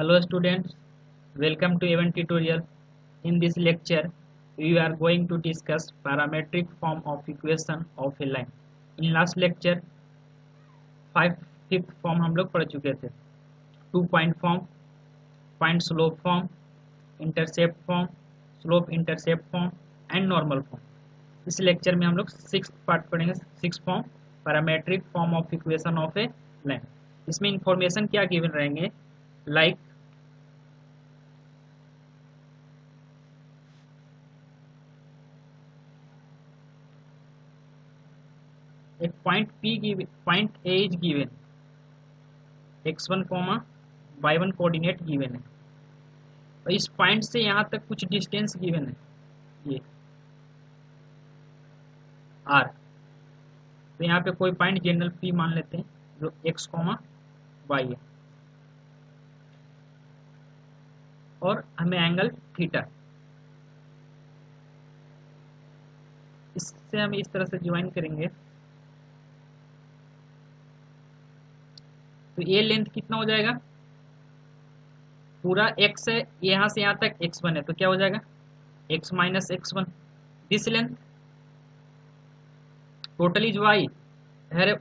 Hello students, welcome to Event Tutorial. In this lecture, we are going to discuss parametric form of equation of a line. In last lecture, fifth form हम लोग पढ़ चुके थे. 2 point form, point slope form, intercept form, slope intercept form and normal form. इस lecture में हम लोग 6th part पढ़ेंगे. 6th form parametric form of equation of A line. इसमें इंफॉर्मेशन क्या गिवन रहेंगे, लाइक एक point P given, point A is given, x1 y1 coordinate given है और इस पॉइंट से यहाँ तक कुछ डिस्टेंस गिवन है, ये r. तो यहाँ पे कोई पॉइंट जनरल P मान लेते हैं जो x, y है और हमें एंगल थीटा, इससे हम इस तरह से ज्वाइन करेंगे तो ये लेंथ कितना हो जाएगा, पूरा x है, यहाँ से यहाँ तक x1 है तो क्या हो जाएगा x minus x1. This length total is y है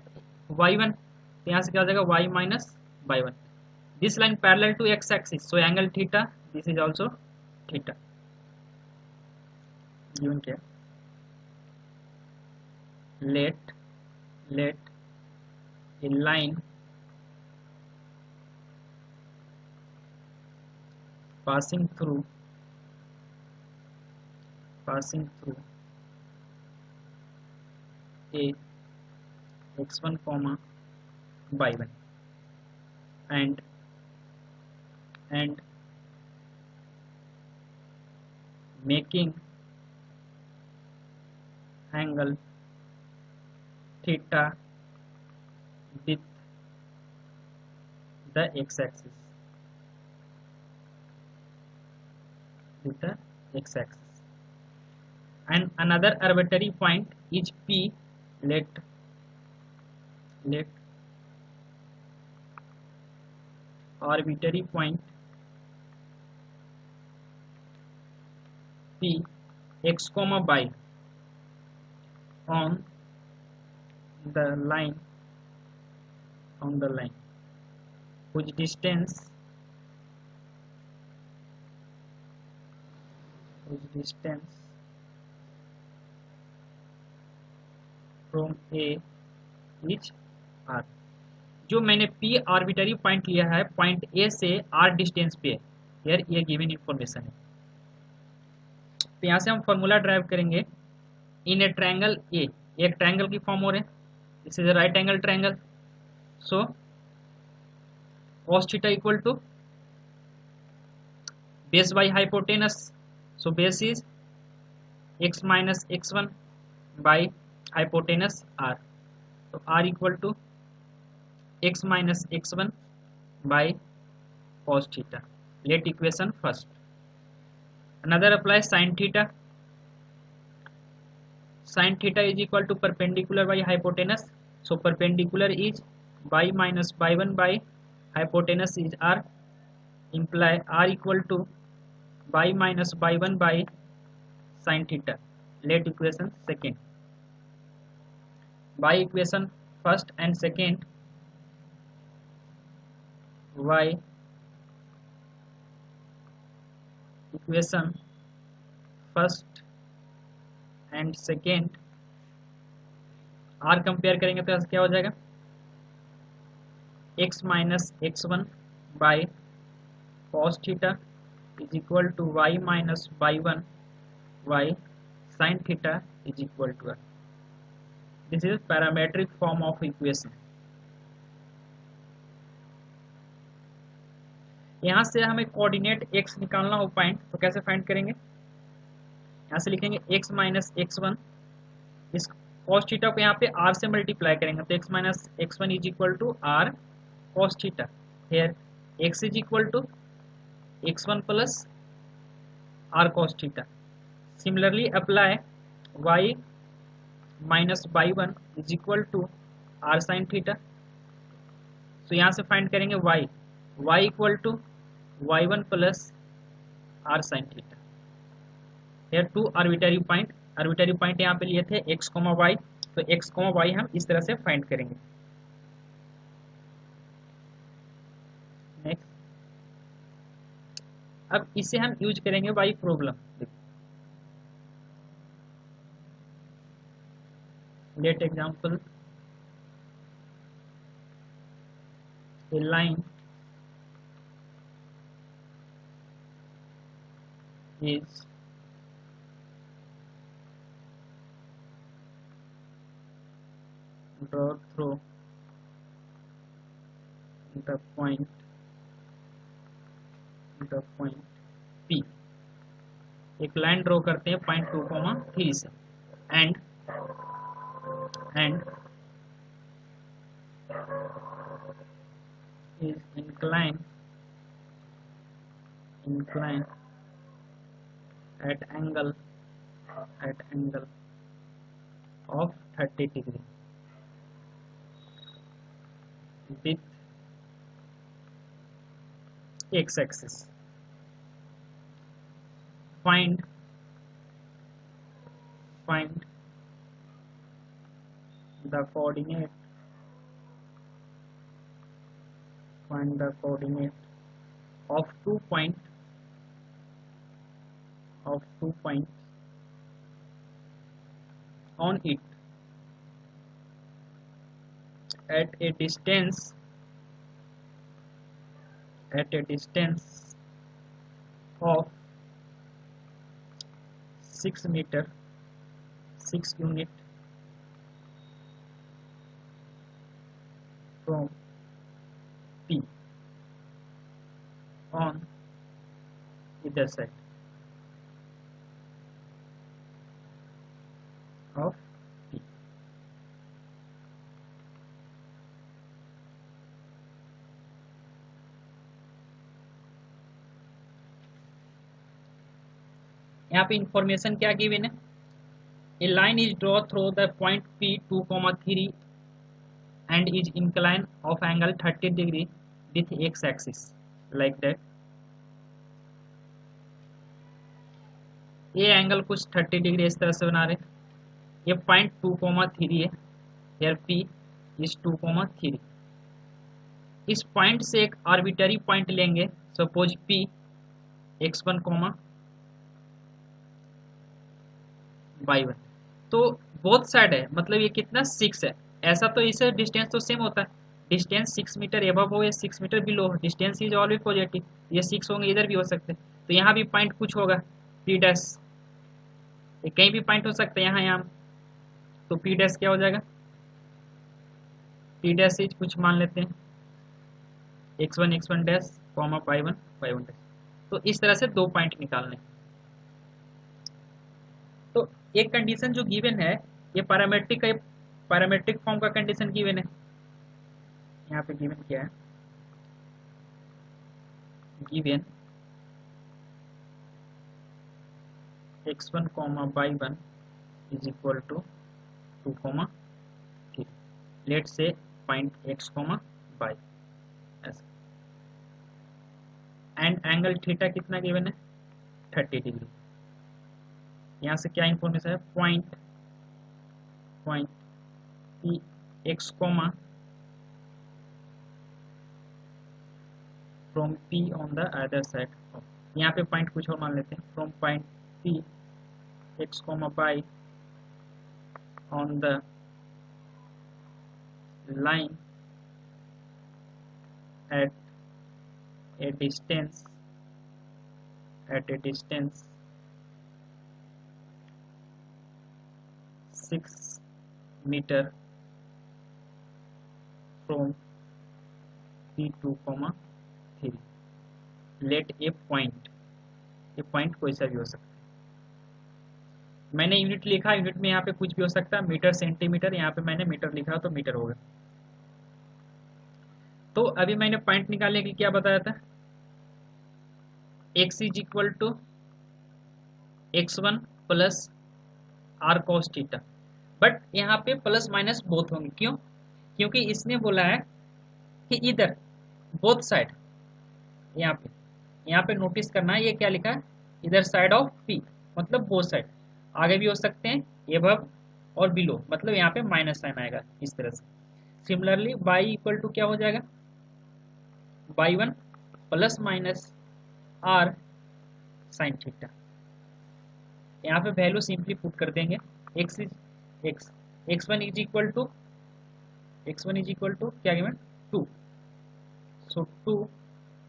y1, तो यहाँ से क्या हो जाएगा y minus y1. This line parallel to x axis, so angle theta, this is also theta. Given क्या, let a line passing through a x1 y1 and making angle theta with the x-axis, and another arbitrary point is P. Let arbitrary point P x, y on the line whose distance from A is R. जो मैंने P arbitrary point लिया है point A से R distance पे, यार ये given information है. तो यहाँ से हम फॉर्मूला ड्राइव करेंगे. इन ए ट्रायंगल ए, एक ट्रायंगल की फॉर्म हो रहे हैं, this is right angle triangle, so cos theta equal to base by hypotenuse, so base is x minus x1 by hypotenuse r, तो r equal to x minus x1 by cos theta. Let equation first. Another apply sin theta. Sin theta is equal to perpendicular by hypotenuse. So perpendicular is y minus y1 by hypotenuse is r. Imply r equal to y minus y1 by sin theta. Let equation second. Y equation first and second. Y equation first and second, are compare करेंगे तो क्या हो जाएगा x minus x1 by cos theta is equal to y minus y1 by sin theta is equal to r. This is parametric form of equation. यहाँ से हमें coordinate x निकालना हो पॉइंट, तो कैसे फाइंड करेंगे, यहाँ से लिखेंगे x माइनस x1, इस cos थीटा को यहाँ पे r से मल्टीप्लाई करेंगे तो x minus x1 is equal to r cos theta. Here x is equal to x1 plus r cos theta. Similarly apply y minus y1 is equal to r sin theta. तो यहाँ से find करेंगे y equal to y1 plus r sin theta. here two arbitrary point यहाँ पे लिए थे x, y, तो x, y हम इस तरह से फाइंड करेंगे। नेक्स्ट, अब इसे हम यूज करेंगे by problem. Let example, a line is drawn through the point P। एक लाइन ड्रॉ करते हैं पॉइंट 2,3 से, and is inclined at angle of 30 degree with x-axis. Find the coordinate of two points on it at a distance of 6 unit from P on either side of P। यहाँ पे information क्या given है? A line is draw through the point P 2,3 and is inclined of angle 30 degree with x-axis like that। ये angle कुछ 30 degree इस तरह से बना रहे। ये पॉइंट 2,3 है, here P is 2,3। इस पॉइंट से एक आर्बिटरी पॉइंट लेंगे, सपोज P x1, y1। तो बोथ साइड है, मतलब ये कितना 6 है। ऐसा तो इसे डिस्टेंस तो सेम होता है, डिस्टेंस 6 मीटर एबव हो या 6 मीटर बिलो हो, डिस्टेंस इज ऑलवेज पॉजिटिव। ये 6 होंगे, इधर भी हो सकते हैं। तो यहाँ भी पॉइंट कुछ होगा P डैश, ये कहीं भी पॉइंट हो सकता है यहाँ। तो P डैश क्या हो जाएगा? P डैश इज कुछ मान लेते हैं x1 डैश, y1 डैश। तो इस तरह से दो पॉइंट निकालने। तो एक कंडीशन जो गिवन है, ये पैरामेट्रिक फॉर्म का कंडीशन गिवन है। यहाँ पे गिवन क्या है? Given x1, y1 is equal to 2,3। Let's say point x, y ऐसा। एंड एंगल थीटा कितना गिवन है? 30 डिग्री। यहाँ से क्या इंफॉर्मेशन है? Point x, from P on the other side. यहाँ पे पॉइंट कुछ और मान लेते हैं, from point P x, y on the line at a distance 6 meter from P 2,3। Let a point, ये पॉइंट कोई सा भी हो सकता है। मैंने यूनिट लिखा, यूनिट में यहाँ पे कुछ भी हो सकता है, मीटर, सेंटीमीटर। यहाँ पे मैंने मीटर लिखा तो मीटर होगा। तो अभी मैंने पॉइंट निकालने के लिए क्या बताया था? x is equal to x1 plus r cos theta. But यहाँ पे प्लस माइनस बोथ होंगे। क्यों? क्योंकि इसने बोला है कि इधर बोथ साइड, यहाँ पे यहाँ पे नोटिस करना है ये क्या लिखा है, इधर साइड ऑफ पी, मतलब बोथ साइड, आगे भी हो सकते हैं एबव और बिलो, मतलब यहाँ पे माइनस साइन आएगा इस तरह से। सिमिलरली बाई इक्वल टू क्या हो जाएगा, y one plus minus r sine theta. यहाँ पे वैल्यू सिंपली पुट कर देंगे, x is x, x1 is equal to, x1 is equal to क्या given 2, so 2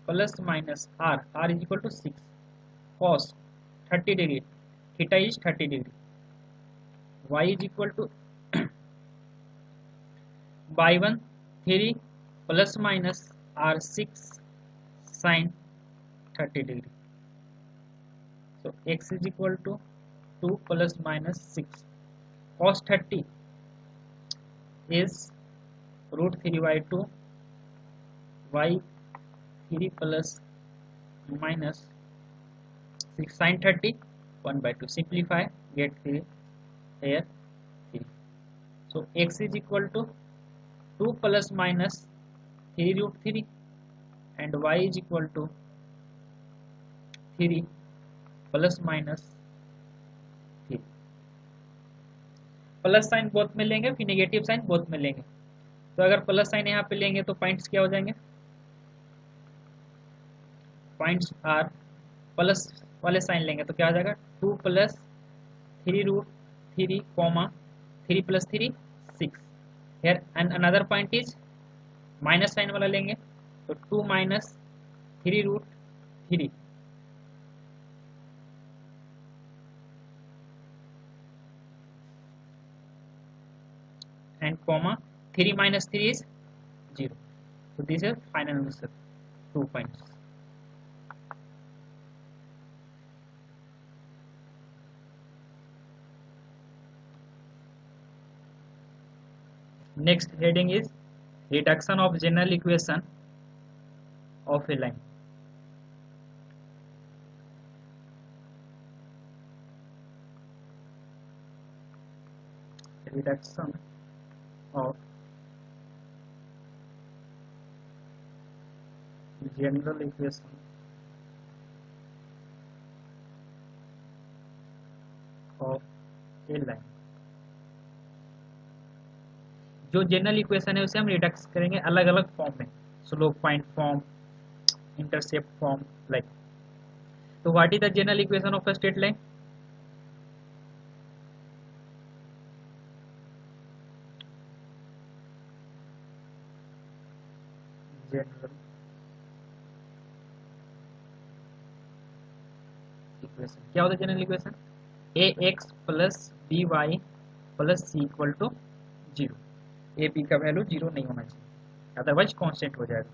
plus minus r is equal to 6 cos 30 degree, theta is 30 degree, y is equal to y one 3 plus minus r 6 sine 30 degree, so x is equal to 2 plus minus 6 cos 30 is root 3 by 2 y 3 plus minus 6 sin 30 1 by 2, simplify get 3 here 3, so x is equal to 2 plus minus 3 root 3 and y is equal to 3 plus minus 3, plus sign both में लेंगे फिर negative sign both में लेंगे, तो अगर plus sign यहाँ पे लेंगे तो पॉइंट्स क्या हो जाएंगे, पॉइंट्स आर प्लस वाले साइन लेंगे तो क्या हो जाएगा 2 plus 3 root 3 comma 3 plus 3 6, here and another point is minus sign वाला लेंगे तो 2 minus 3 root 3 and comma 3 minus 3 is 0, so this is final answer, 2 points. Next heading is reduction of general equation of a line. Reduction of general equation of a line. जो general equation है उसे हम reduce करेंगे अलग अलग form में, slope point form, intercept form, like. तो what is the general equation of a straight line, general equation क्या होता है, general equation A x plus B Y plus C equal to 0, a b का value 0 नहीं होना चाहिए, otherwise constant हो जाएगा।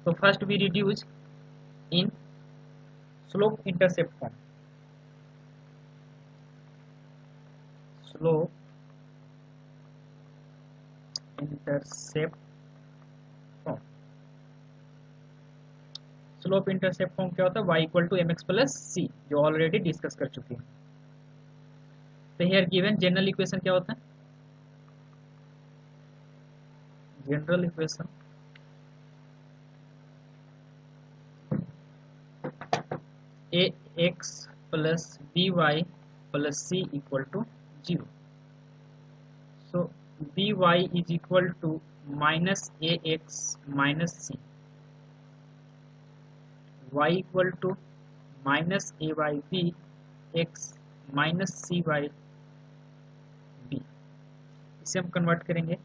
तो first we reduce in slope intercept form, slope intercept form, slope intercept form क्या होता है, y equal to M x plus c, जो ऑलरेडी डिस्कस कर चुके हैं। तो हियर गिवन जनरल इक्वेशन क्या होता है, general equation A x plus B Y plus C equal to 0, so B Y is equal to minus A X minus C, y equal to minus A Y B X minus C Y B, इसे हम convert करेंगे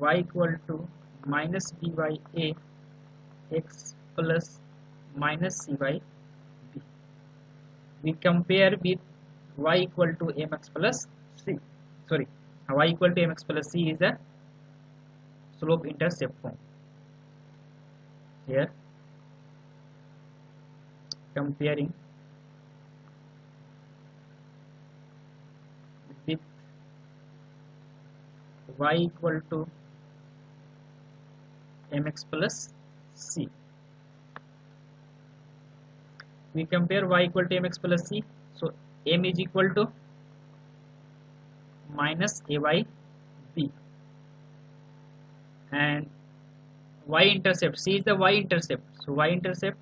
y equal to minus B Y A x plus minus C Y B, we compare with y equal to M x plus C, sorry y equal to M x plus C is a slope intercept form, here comparing with y equal to mx plus c, we compare y equal to mx plus c, so m is equal to minus ay b and y intercept, c is the y intercept, so y intercept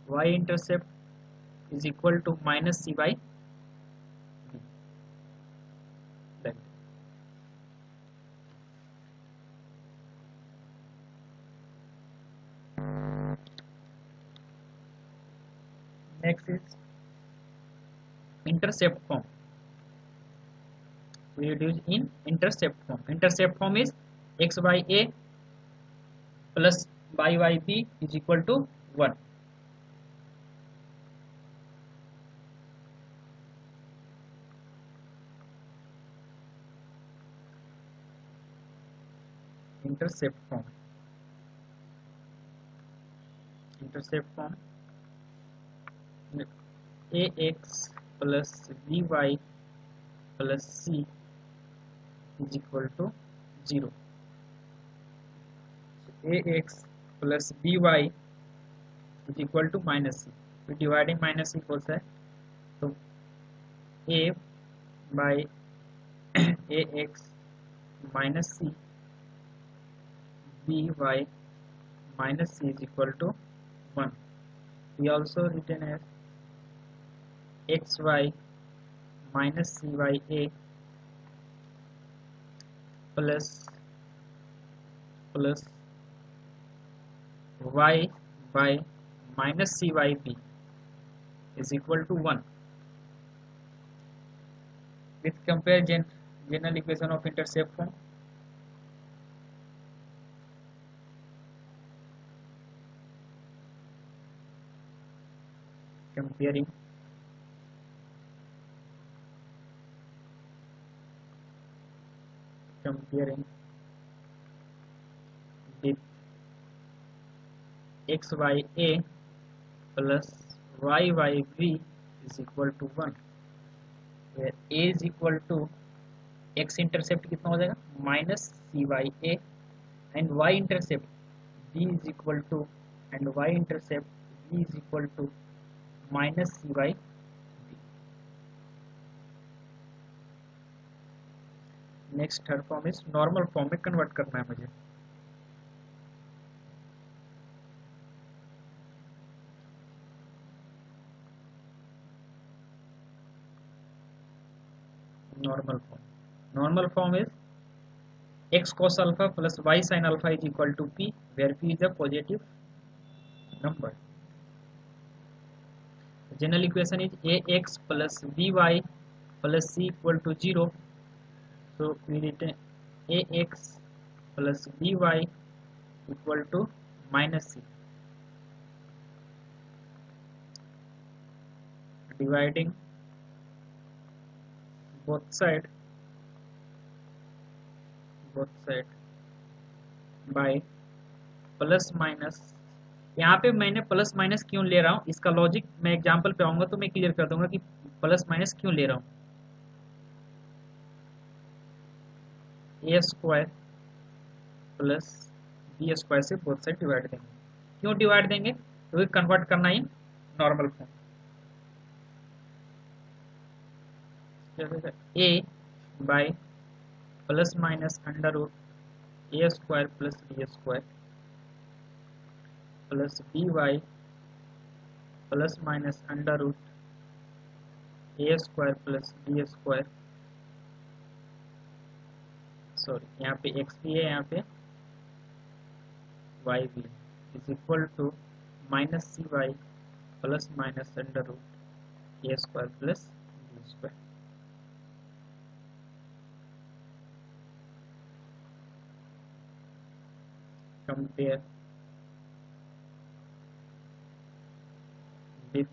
y intercept is equal to minus c by b. Next is intercept form. We reduce in intercept form. Intercept form is x by a plus y by b is equal to 1. Intercept form. Intercept form ax plus by plus c is equal to 0. So ax plus by is equal to minus c. We dividing minus c both sides. So a by ax minus c by minus c is equal to 1. We also written as xy minus c by a plus y by minus c by b is equal to 1. With compare general equation of intercept form. Comparing with x by a plus y by b is equal to 1, where a is equal to x intercept कितना हो जाएगा minus c by a and y intercept b is equal to and y intercept b is equal to minus c by b. Next third form is normal form में convert करना है मुझे. Normal form is x cos alpha plus y sin alpha is equal to p, where p is a positive number. General equation is ax plus by plus c equal to 0. So we written ax plus by equal to minus c. Dividing both side by plus minus. यहाँ पे मैंने plus minus क्यों ले रहा हूँ, इसका logic मैं example पे आऊंगा तो मैं क्लियर कर दूंगा कि प्लस माइनस क्यों ले रहा हूँ. A square plus b square से बोथ साइड डिवाइड देंगे. क्यों डिवाइड देंगे, क्योंकि कन्वर्ट करना ही normal form. A by plus minus under root a square plus b square plus B Y plus minus under root a square plus b square. Sorry, यहाँ पे x भी है, यहाँ पे वाई भी is equal to minus C y plus minus under root a square plus b square. compare with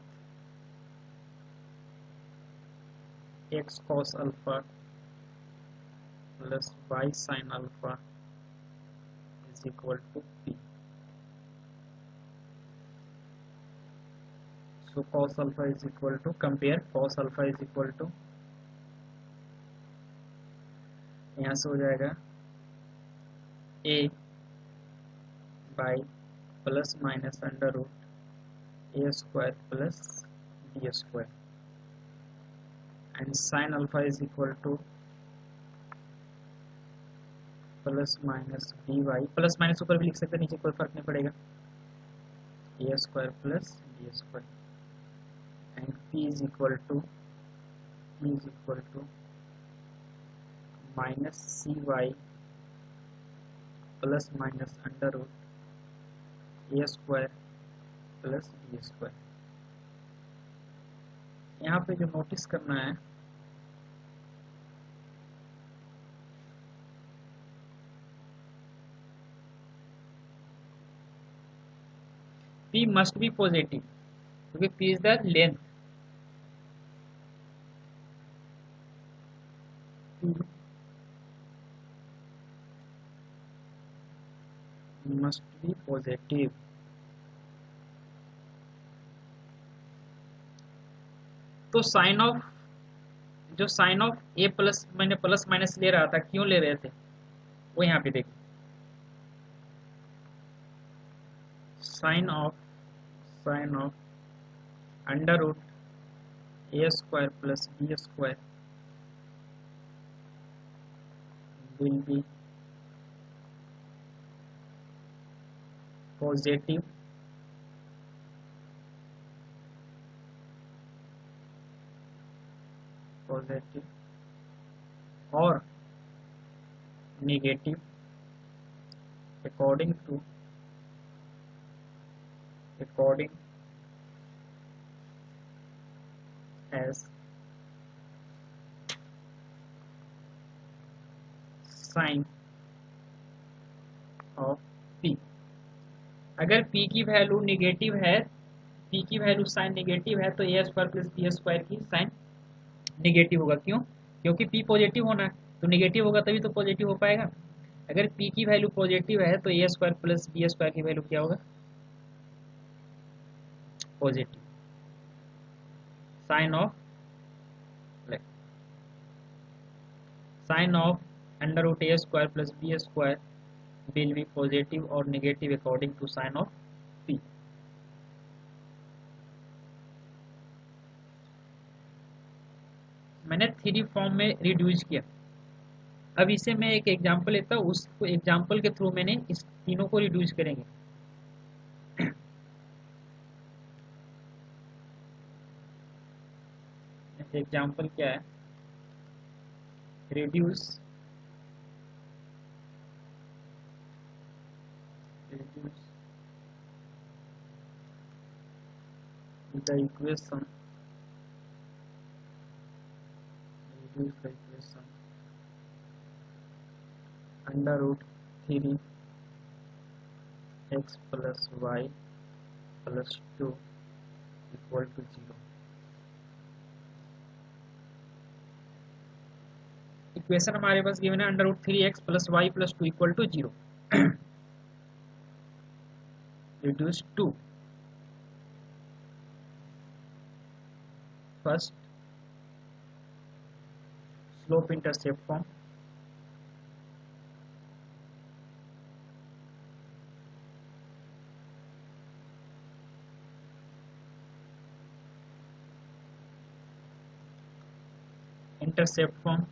x cos alpha plus y sin alpha is equal to p. So cos alpha is equal to, compare cos alpha is equal to, यहाँ से हो जाएगा a by plus minus under root a square plus b square, and sin alpha is equal to plus minus B Y. Plus minus ऊपर भी लिख सकते हैं, नीचे कोई फर्क नहीं पड़ेगा. A square plus b square and p is equal to minus cy plus minus under root a square plus b square. यहाँ पे जो नोटिस करना है, P must be positive क्योंकि P is the length, P must be positive। तो sign of A plus, मैंने plus minus ले रहा था, क्यों ले रहे थे वो यहाँ पे देखिए, sign of under root a square plus b square will be positive और negative according as sign of P। अगर P की वैल्यू निगेटिव है, P की वैल्यू साइन निगेटिव है, तो a square plus b square की साइन निगेटिव होगा। क्यों? क्योंकि P पॉजिटिव होना है, तो निगेटिव होगा तभी तो पॉजिटिव हो पाएगा। अगर P की वैल्यू पॉजिटिव है तो a square plus b square की वैल्यू क्या होगा? Positive. Sign of under root a square plus b square will be positive और negative according to sign of P। मैंने थ्री फॉर्म में रिड्यूस किया। अब इसे मैं एक एग्जांपल लेता हूँ, उस एग्जांपल के थ्रू मैंने इस तीनों को रिड्यूस करेंगे। एग्जांपल क्या है? Reduce the equation under root 3 x plus y plus 2 equal to 0। Equation हमारे पास गिवन है under root 3x plus y plus 2 equal to 0। Reduce to first slope intercept form, intercept form,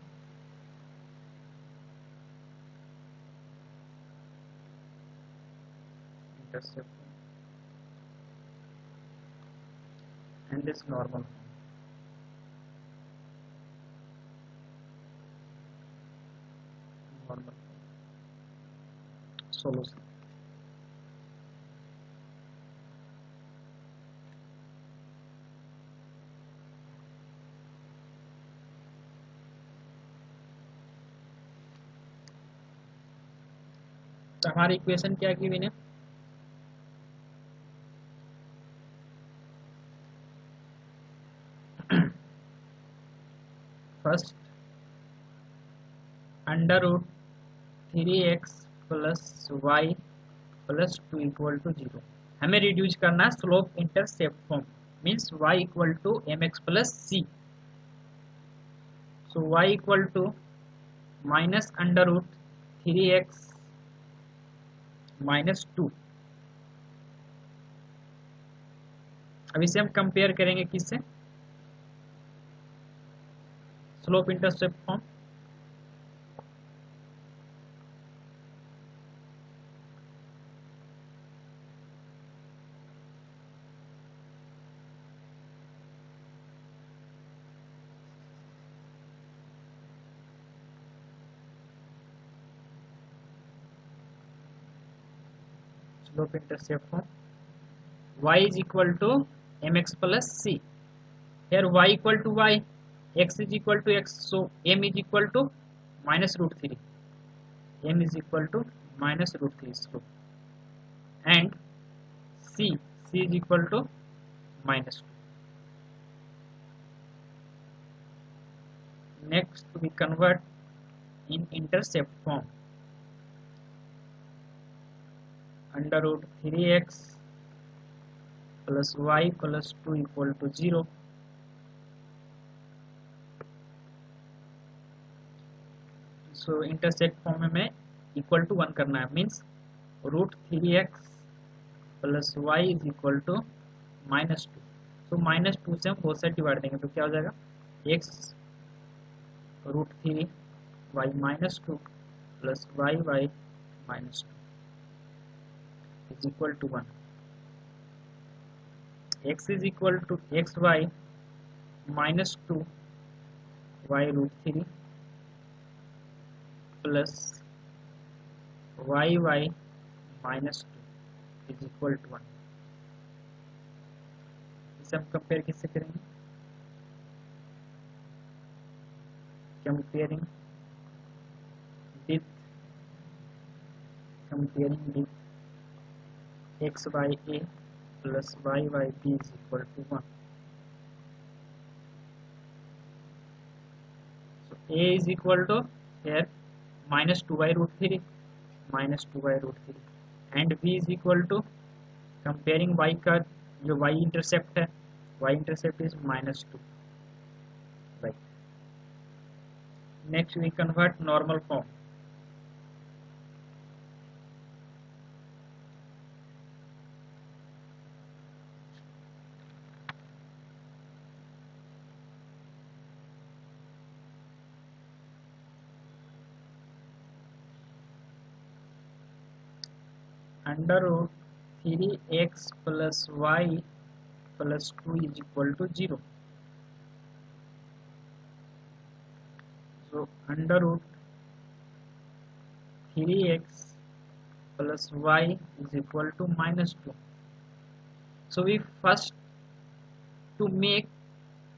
and this normal solution। तो हमारी equation क्या की मैंने? First under root 3x plus y plus 2 equal to 0। हमें reduce करना है slope intercept form, means y equal to mx plus c। So y equal to minus under root 3x minus 2। अब इसे हम कंपेयर करेंगे किससे? Slope intercept form, slope intercept form y is equal to mx plus c. Here y equal to y, x is equal to x, so m is equal to minus root 3. M is equal to minus root 3 slope, and c is equal to minus 2. Next we convert in intercept form. Under root 3x plus y plus 2 equal to 0. So intersect form में मैं equal to 1 करना है, means root 3x plus y is equal to minus 2. तो minus 2 से हम both side divide देंगे तो क्या हो जाएगा, x root 3 y minus 2 plus y minus 2 is equal to 1. x is equal to x y minus 2 y root 3 plus y minus 2 is equal to 1. इसे हम कंपेयर किससे करेंगे, comparing with x y a plus y b is equal to 1. So a is equal to here minus 2 by root 3 and b is equal to comparing y का जो y intercept है, y intercept is minus 2. Right. Next we convert normal form. Under root 3x plus y plus 2 is equal to 0. So under root 3x plus y is equal to minus 2. So we first to make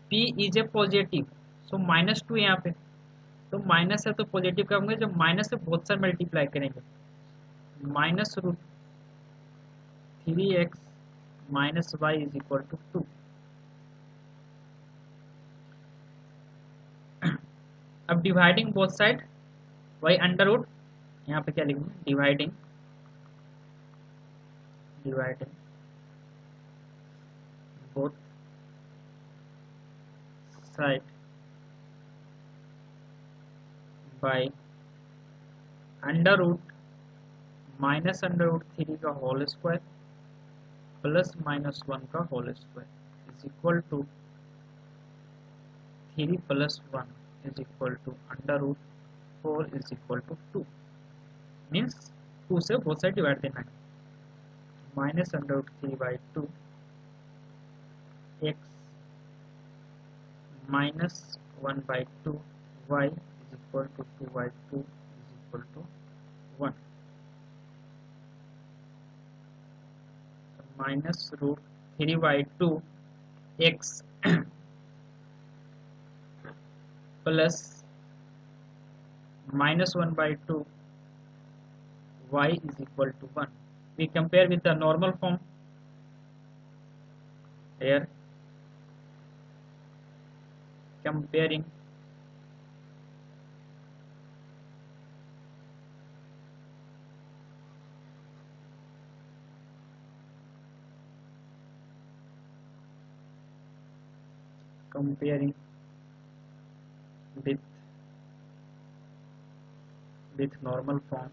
p is a positive, so minus 2 यहाँ पे तो minus है तो positive का होंगे, जब minus से बहुत सारे मल्टीप्लाई करेंगे, minus root 3x minus y is equal to 2. अब dividing both side y under root, यहाँ पे क्या लिखेंगे, dividing both side by under root minus under root 3 का होल स्क्वायर प्लस माइनस 1 का whole square is equal to 3 plus 1 is equal to under root 4 is equal to 2. Means 2 से बहुत side divide देना है. Minus under root 3 by 2 x minus 1 by 2 y is equal to 2 by 2 is equal to 1. Minus root 3 by 2 x plus minus 1 by 2 y is equal to 1. We compare with the normal form. Here comparing with normal form,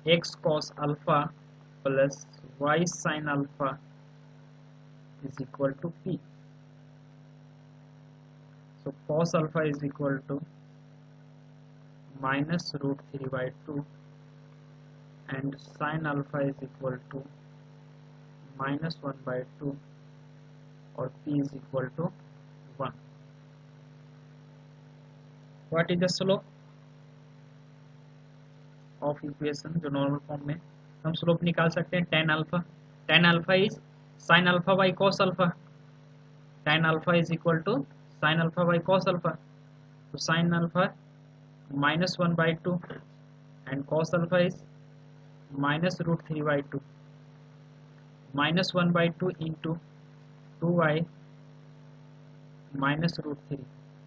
x cos alpha plus y sin alpha is equal to p. So cos alpha is equal to minus root 3 by 2 and sin alpha is equal to minus 1 by 2 or p is equal to 1. What is the slope of equation जो normal form में हम slope निकाल सकते हैं tan alpha is sine alpha by cos alpha, tan alpha is equal to sine alpha by cos alpha, तो sine alpha -1/2 and cos alpha is -√3/2, -1/2 into 2y -√3,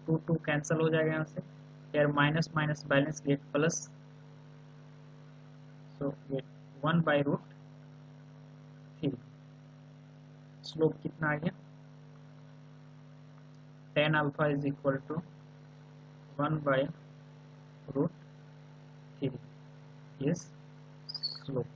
2 cancel हो जाएगा यहाँ से, यार minus minus balance get plus, so get 1/√3। Slope कितना आ गया, tan alpha is equal to 1/√3 is slope.